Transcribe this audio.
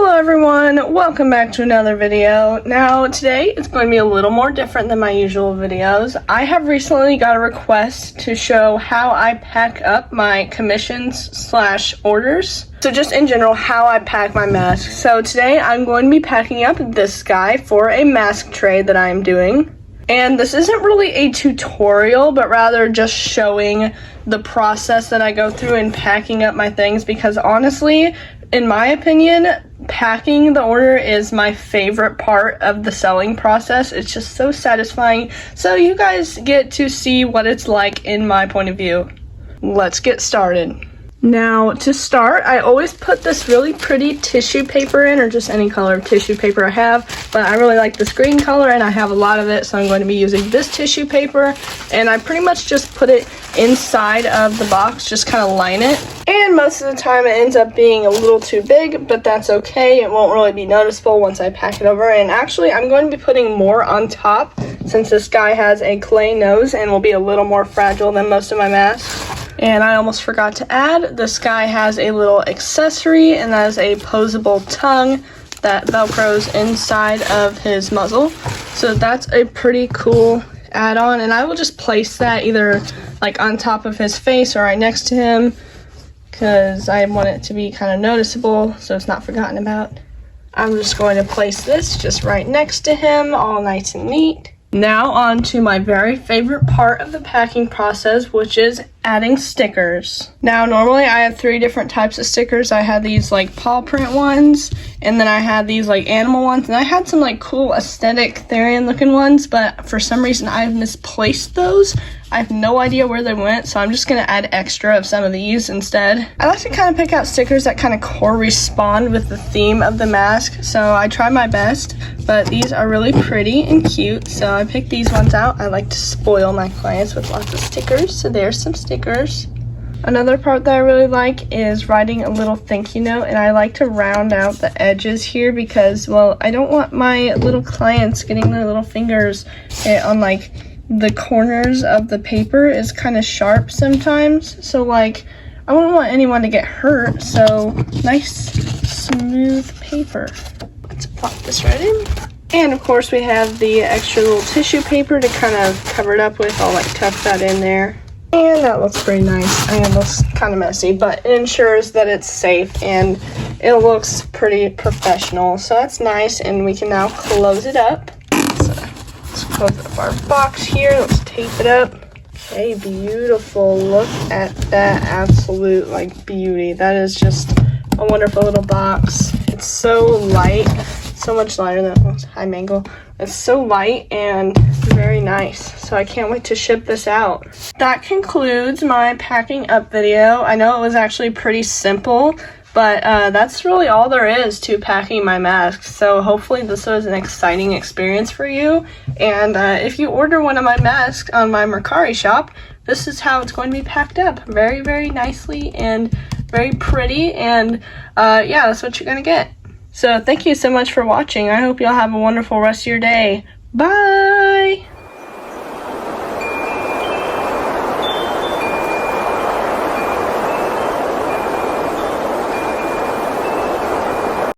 Hello everyone, welcome back to another video. Now today it's going to be a little more different than my usual videos. I have recently got a request to show how I pack up my commissions / orders. So just in general, how I pack my masks. So today I'm going to be packing up this guy for a mask trade that I am doing. And this isn't really a tutorial, but rather just showing the process that I go through in packing up my things, because honestly, in my opinion, packing the order is my favorite part of the selling process. It's just so satisfying. So you guys get to see what it's like in my point of view. Let's get started. Now, to start, I always put this really pretty tissue paper in, or just any color of tissue paper I have, but I really like this green color and I have a lot of it, so I'm going to be using this tissue paper, and I pretty much just put it inside of the box, just kind of line it, and most of the time it ends up being a little too big, but that's okay. It won't really be noticeable once I pack it over. And actually, I'm going to be putting more on top since this guy has a clay nose and will be a little more fragile than most of my masks. And I almost forgot to add, this guy has a little accessory, and that is a posable tongue that velcros inside of his muzzle. So that's a pretty cool add-on, and I will just place that either like on top of his face or right next to him, because I want it to be kind of noticeable so it's not forgotten about. I'm just going to place this just right next to him, all nice and neat. Now on to my very favorite part of the packing process, which is adding stickers. Now normally I have 3 different types of stickers. I had these like paw print ones, and then I had these like animal ones, and I had some like cool aesthetic therian looking ones, but for some reason I've misplaced those. I have no idea where they went, so I'm just gonna add extra of some of these instead. I like to kind of pick out stickers that kind of correspond with the theme of the mask, so I try my best, but these are really pretty and cute, so I picked these ones out. I like to spoil my clients with lots of stickers, so there's some stickers. Another part that I really like is writing a little thank you note, and I like to round out the edges here because, well, I don't want my little clients getting their little fingers on like the corners of the paper is kind of sharp sometimes, so like I wouldn't want anyone to get hurt, so nice smooth paper. Let's plop this right in. And of course we have the extra little tissue paper to kind of cover it up with. I'll like tuck that in there. And that looks pretty nice. I mean, it looks kind of messy, but it ensures that it's safe and it looks pretty professional. So that's nice, and we can now close it up. So let's close up our box here. Let's tape it up. Okay, beautiful. Look at that absolute like beauty. That is just a wonderful little box. It's so light. So much lighter than high mango. It's so light and very nice, so I can't wait to ship this out. That concludes my packing up video. I know it was actually pretty simple, but that's really all there is to packing my masks, so hopefully this was an exciting experience for you. And if you order one of my masks on my Mercari shop, this is how it's going to be packed up, very, very nicely and very pretty, and yeah, that's what you're gonna get. So thank you so much for watching. I hope y'all have a wonderful rest of your day. Bye!